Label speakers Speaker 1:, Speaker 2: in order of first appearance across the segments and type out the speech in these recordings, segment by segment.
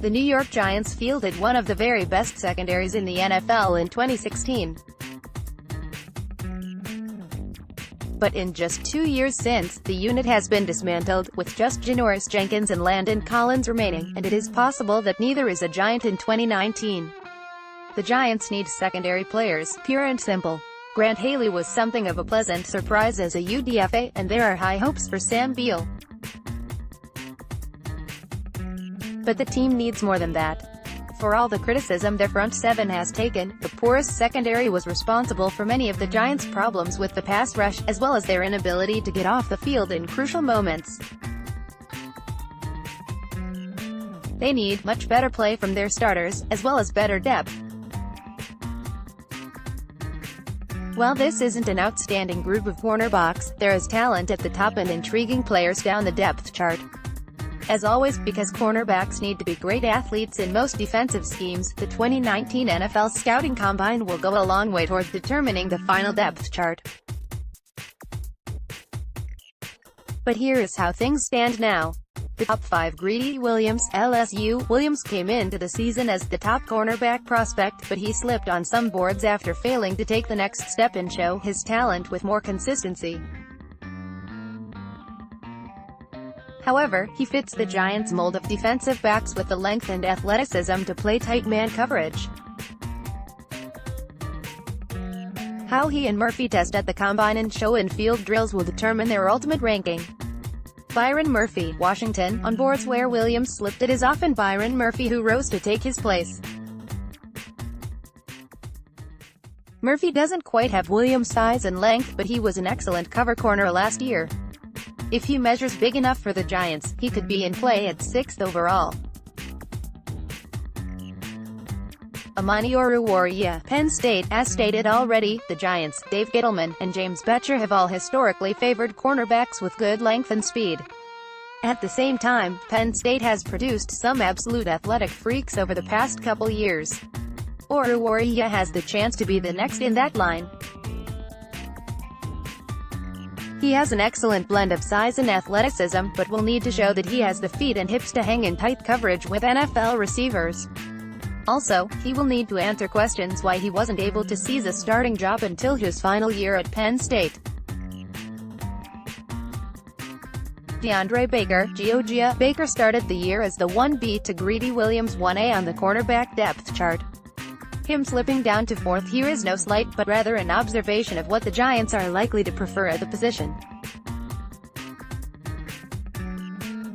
Speaker 1: The New York Giants fielded one of the very best secondaries in the NFL in 2016. But in just 2 years since, the unit has been dismantled, with just Janoris, Jenkins and Landon Collins remaining, and it is possible that neither is a Giant in 2019. The Giants need secondary players, pure and simple. Grant Haley was something of a pleasant surprise as a UDFA, and there are high hopes for Sam Beal. But the team needs more than that. For all the criticism their front seven has taken, the porous secondary was responsible for many of the Giants' problems with the pass rush, as well as their inability to get off the field in crucial moments. They need much better play from their starters, as well as better depth. While this isn't an outstanding group of cornerbacks, there is talent at the top and intriguing players down the depth chart. As always, because cornerbacks need to be great athletes in most defensive schemes, the 2019 NFL Scouting Combine will go a long way toward determining the final depth chart. But here is how things stand now. The top 5: Greedy Williams, LSU. Williams came into the season as the top cornerback prospect, but he slipped on some boards after failing to take the next step and show his talent with more consistency. However, he fits the Giants' mold of defensive backs with the length and athleticism to play tight man coverage. How he and Murphy test at the combine and show in field drills will determine their ultimate ranking. Byron Murphy, Washington. On boards where Williams slipped, it is often Byron Murphy who rose to take his place. Murphy doesn't quite have Williams' size and length, but he was an excellent cover corner last year. If he measures big enough for the Giants, he could be in play at 6th overall. Amani Oruwariye, Penn State. As stated already, the Giants, Dave Gettleman, and James Bettcher have all historically favored cornerbacks with good length and speed. At the same time, Penn State has produced some absolute athletic freaks over the past couple years. Oruwariye has the chance to be the next in that line. He has an excellent blend of size and athleticism, but will need to show that he has the feet and hips to hang in tight coverage with NFL receivers. Also, he will need to answer questions why he wasn't able to seize a starting job until his final year at Penn State. DeAndre Baker, Georgia. Baker started the year as the 1B to Greedy Williams 1A on the cornerback depth chart. Him slipping down to 4th here is no slight, but rather an observation of what the Giants are likely to prefer at the position.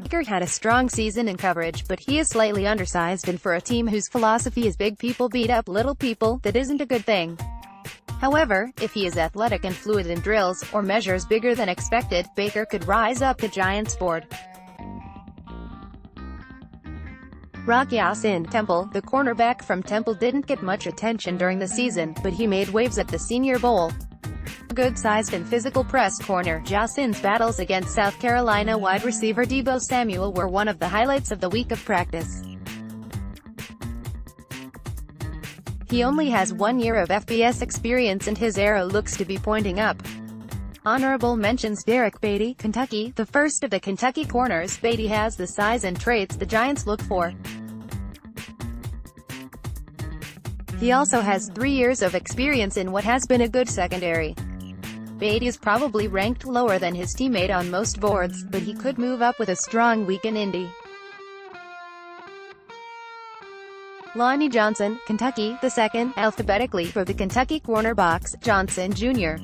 Speaker 1: Baker had a strong season in coverage, but he is slightly undersized, and for a team whose philosophy is big people beat up little people, that isn't a good thing. However, if he is athletic and fluid in drills, or measures bigger than expected, Baker could rise up the Giants' board. Rock Ya-Sin, Temple. The cornerback from Temple didn't get much attention during the season, but he made waves at the Senior Bowl. A good-sized and physical press corner, Ya-Sin's battles against South Carolina wide receiver Deebo Samuel were one of the highlights of the week of practice. He only has 1 year of FBS experience and his arrow looks to be pointing up. Honorable mentions: Derek Beatty, Kentucky. The first of the Kentucky corners, Beatty has the size and traits the Giants look for. He also has 3 years of experience in what has been a good secondary. Beatty is probably ranked lower than his teammate on most boards, but he could move up with a strong week in Indy. Lonnie Johnson, Kentucky. The second, alphabetically, for the Kentucky cornerbacks, Johnson Jr.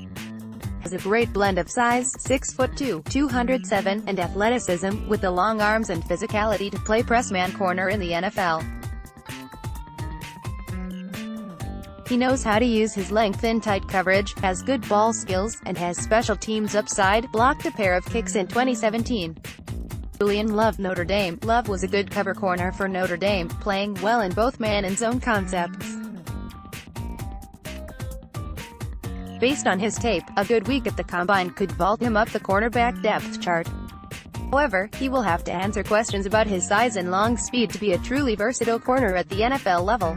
Speaker 1: has a great blend of size, 6'2", 207, and athleticism, with the long arms and physicality to play pressman corner in the NFL. He knows how to use his length in tight coverage, has good ball skills, and has special teams upside. Blocked a pair of kicks in 2017. Julian Love, Notre Dame. Love was a good cover corner for Notre Dame, playing well in both man and zone concepts. Based on his tape, a good week at the combine could vault him up the cornerback depth chart. However, he will have to answer questions about his size and long speed to be a truly versatile corner at the NFL level.